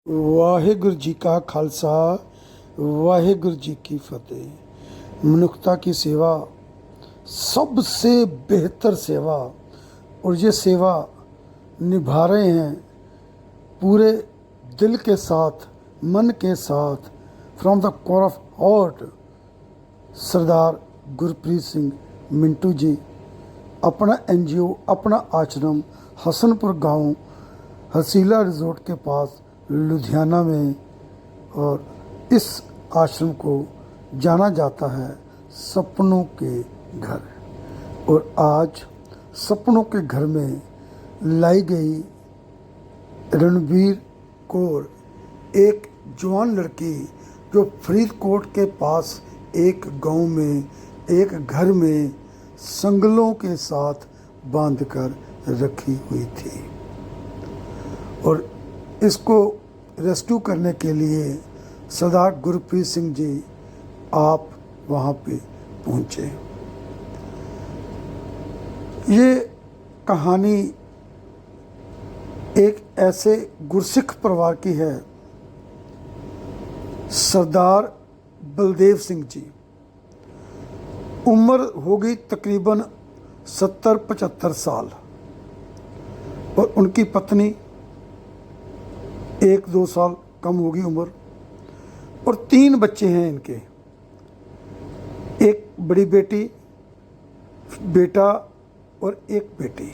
वाहिगुरु जी का खालसा, वाहिगुरु जी की फतेह। मनुष्यता की सेवा सबसे बेहतर सेवा, और ये सेवा निभा रहे हैं पूरे दिल के साथ, मन के साथ, from the core of heart. Sardar Gurpreet Singh Mintu ji अपना एनजीओ, अपना आश्रम हसनपुर गांव, हसीला रिजोर्ट के पास लुधियाना में, और इस आश्रम को जाना जाता है सपनों के घर। और आज सपनों के घर में लाई गई रणबीर कौर, एक जवान लड़की जो फरीदकोट के पास एक गांव में, एक घर में संगलों के साथ बांधकर रखी हुई थी। और इसको रेस्क्यू करने के लिए सरदार गुरप्रीत सिंह जी आप वहाँ पे पहुँचे। ये कहानी एक ऐसे गुरसिख परिवार की है, सरदार बलदेव सिंह जी। उम्र होगी तकरीबन 70-75 साल, और उनकी पत्नी 1-2 साल कम होगी उम्र, और 3 बच्चे हैं इनके। एक बड़ी बेटी, बेटा और एक बेटी।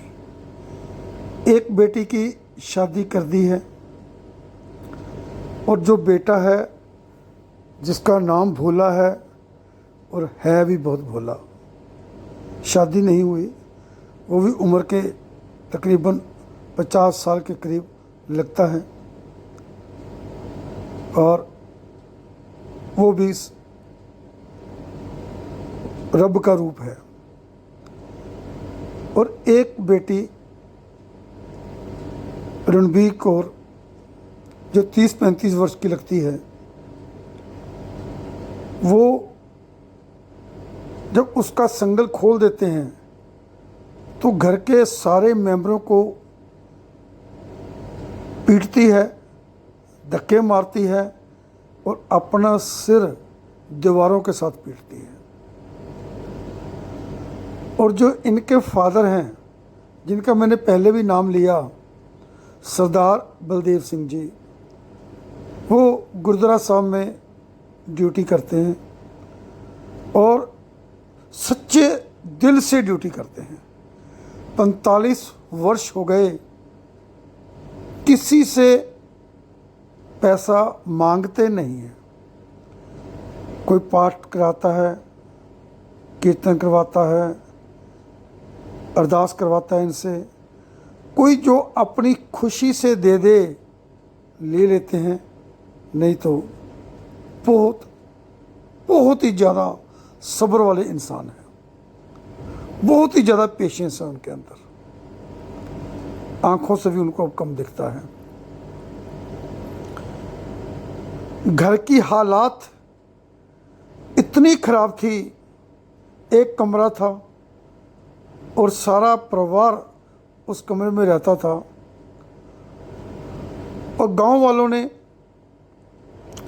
एक बेटी की शादी कर दी है, और जो बेटा है जिसका नाम भोला है, और है भी बहुत भोला, शादी नहीं हुई, वो भी उम्र के तकरीबन 50 साल के करीब लगता है, और वो भी रब का रूप है। और एक बेटी रणबीर कौर जो 30-35 वर्ष की लगती है, वो जब उसका संगल खोल देते हैं तो घर के सारे मेंबरों को पीटती है, धक्के मारती है, और अपना सिर दीवारों के साथ पीटती है। और जो इनके फादर हैं, जिनका मैंने पहले भी नाम लिया, सरदार बलदेव सिंह जी, वो गुरुद्वारा साहब में ड्यूटी करते हैं, और सच्चे दिल से ड्यूटी करते हैं। 45 वर्ष हो गए, किसी से पैसा मांगते नहीं हैं। कोई पाठ कराता है, कीर्तन करवाता है, अरदास करवाता है इनसे, कोई जो अपनी खुशी से दे दे ले लेते हैं, नहीं तो बहुत बहुत ही ज़्यादा सब्र वाले इंसान हैं, बहुत ही ज़्यादा पेशेंस है उनके अंदर, आंखों से भी उनको अब कम दिखता है। घर की हालात इतनी ख़राब थी, एक कमरा था और सारा परिवार उस कमरे में रहता था, और गांव वालों ने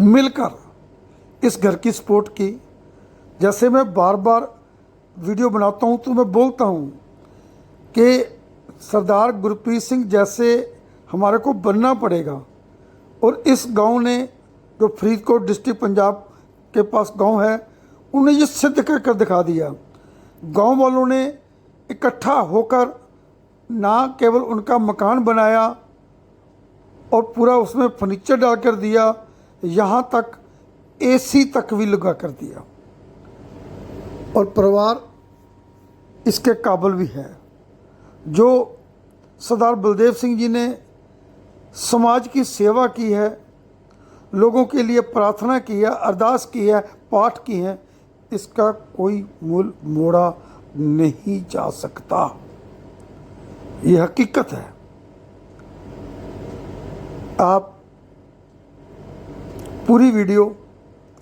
मिलकर इस घर की सपोर्ट की। जैसे मैं बार बार वीडियो बनाता हूं तो मैं बोलता हूं कि सरदार गुरप्रीत सिंह जैसे हमारे को बनना पड़ेगा, और इस गांव ने, जो फरीदकोट डिस्ट्रिक्ट पंजाब के पास गांव है, उन्हें ये सिद्ध कर दिखा दिया। गांव वालों ने इकट्ठा होकर ना केवल उनका मकान बनाया और पूरा उसमें फर्नीचर डाल कर दिया, यहाँ तक एसी तक भी लगा कर दिया, और परिवार इसके काबिल भी है। जो सरदार बलदेव सिंह जी ने समाज की सेवा की है, लोगों के लिए प्रार्थना की है, अरदास की है, पाठ की है, इसका कोई मूल मोड़ा नहीं जा सकता। ये हकीकत है। आप पूरी वीडियो,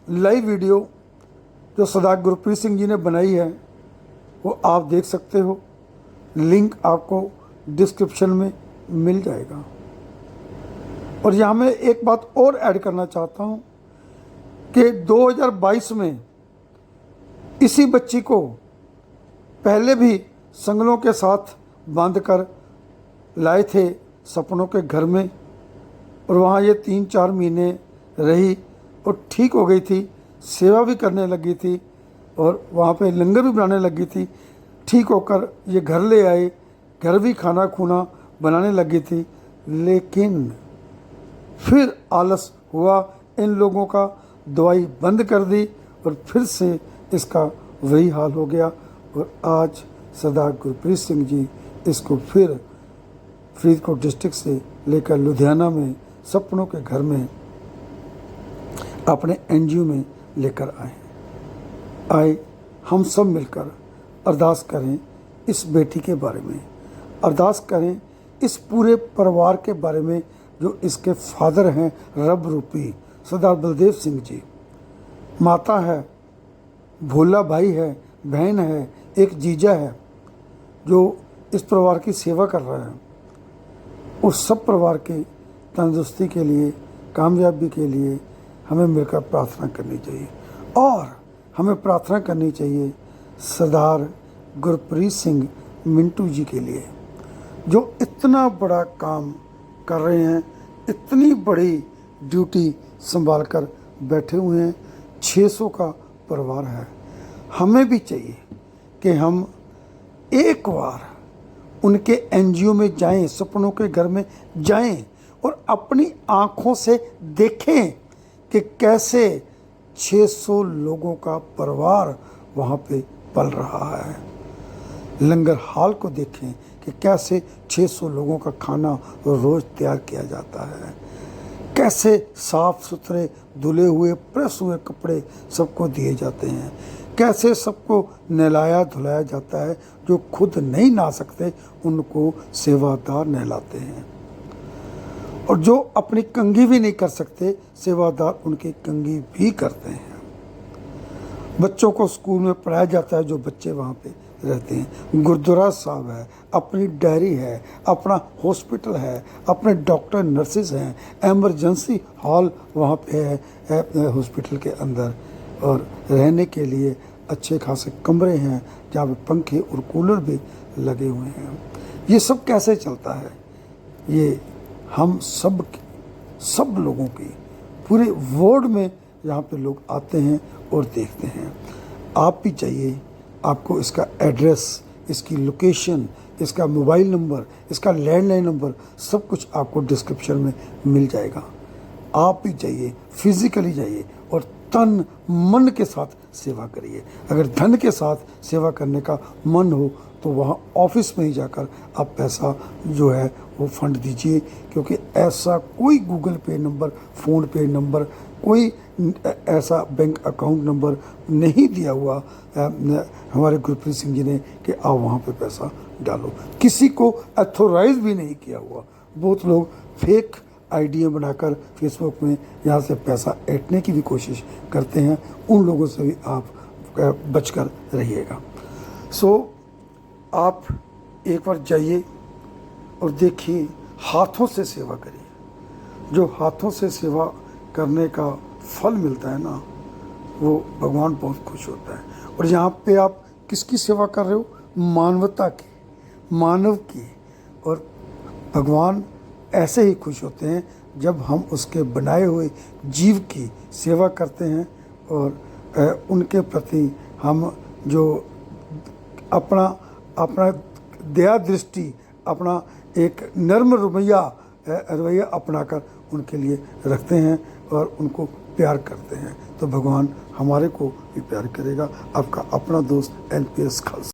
लाइव वीडियो जो सरदार गुरप्रीत सिंह जी ने बनाई है, वो आप देख सकते हो। लिंक आपको डिस्क्रिप्शन में मिल जाएगा। और यहाँ मैं एक बात और ऐड करना चाहता हूँ कि 2022 में इसी बच्ची को पहले भी संगलों के साथ बांध कर लाए थे सपनों के घर में, और वहाँ ये 3-4 महीने रही और ठीक हो गई थी, सेवा भी करने लगी थी और वहाँ पे लंगर भी बनाने लगी थी। ठीक होकर ये घर ले आए, घर भी खाना खूना बनाने लगी थी, लेकिन फिर आलस हुआ इन लोगों का, दवाई बंद कर दी और फिर से इसका वही हाल हो गया। और आज सरदार गुरप्रीत सिंह जी इसको फिर फरीदकोट डिस्ट्रिक्ट से लेकर लुधियाना में सपनों के घर में अपने एनजीओ में लेकर आए। हम सब मिलकर अरदास करें इस बेटी के बारे में, अरदास करें इस पूरे परिवार के बारे में जो इसके फादर हैं रब रूपी सरदार बलदेव सिंह जी, माता है, भोला भाई है, बहन है, एक जीजा है जो इस परिवार की सेवा कर रहा है। उस सब परिवार की तंदुरुस्ती के लिए, कामयाबी के लिए हमें मिलकर प्रार्थना करनी चाहिए। और हमें प्रार्थना करनी चाहिए सरदार गुरप्रीत सिंह मिंटू जी के लिए, जो इतना बड़ा काम कर रहे हैं, इतनी बड़ी ड्यूटी संभाल कर बैठे हुए हैं। 600 का परिवार है। हमें भी चाहिए कि हम एक बार उनके एनजीओ में जाएं, सपनों के घर में जाएं और अपनी आँखों से देखें कि कैसे 600 लोगों का परिवार वहाँ पे पल रहा है। लंगर हाल को देखें कि कैसे 600 लोगों का खाना रोज़ तैयार किया जाता है, कैसे साफ सुथरे धुले हुए प्रेस हुए कपड़े सबको दिए जाते हैं, कैसे सबको नहलाया धुलाया जाता है। जो खुद नहीं नहा सकते उनको सेवादार नहलाते हैं, और जो अपनी कंघी भी नहीं कर सकते सेवादार उनकी कंघी भी करते हैं। बच्चों को स्कूल में पढ़ाया जाता है, जो बच्चे वहाँ पे रहते हैं। गुरुद्वारा साहब है, अपनी डायरी है, अपना हॉस्पिटल है, अपने डॉक्टर नर्सेज हैं, एमरजेंसी हॉल वहाँ पे है हॉस्पिटल के अंदर, और रहने के लिए अच्छे खासे कमरे हैं जहाँ पे पंखे और कूलर भी लगे हुए हैं। ये सब कैसे चलता है? ये हम सब लोगों की पूरे वर्ल्ड में यहाँ पे लोग आते हैं और देखते हैं। आप भी चाहिए, आपको इसका एड्रेस, इसकी लोकेशन, इसका मोबाइल नंबर, इसका लैंडलाइन नंबर सब कुछ आपको डिस्क्रिप्शन में मिल जाएगा। आप भी जाइए, फिजिकली जाइए और तन मन के साथ सेवा करिए। अगर धन के साथ सेवा करने का मन हो तो वहाँ ऑफिस में ही जाकर आप पैसा जो है वो फंड दीजिए, क्योंकि ऐसा कोई गूगल पे नंबर, फ़ोन पे नंबर, कोई ऐसा बैंक अकाउंट नंबर नहीं दिया हुआ हमारे गुरप्रीत सिंह जी ने कि आप वहाँ पे पैसा डालो। किसी को अथोराइज भी नहीं किया हुआ। बहुत लोग फेक आईडियाँ बनाकर फेसबुक में यहाँ से पैसा ऐंठने की भी कोशिश करते हैं। उन लोगों से भी आप बचकर रहिएगा। आप एक बार जाइए और देखिए, हाथों से सेवा करिए। जो हाथों से सेवा करने का फल मिलता है ना, वो भगवान बहुत खुश होता है। और यहाँ पे आप किसकी सेवा कर रहे हो? मानवता की, मानव की। और भगवान ऐसे ही खुश होते हैं जब हम उसके बनाए हुए जीव की सेवा करते हैं और उनके प्रति हम जो अपना दया दृष्टि, अपना एक नर्म रवैया अपनाकर उनके लिए रखते हैं और उनको प्यार करते हैं, तो भगवान हमारे को भी प्यार करेगा। आपका अपना दोस्त NPS खालसा।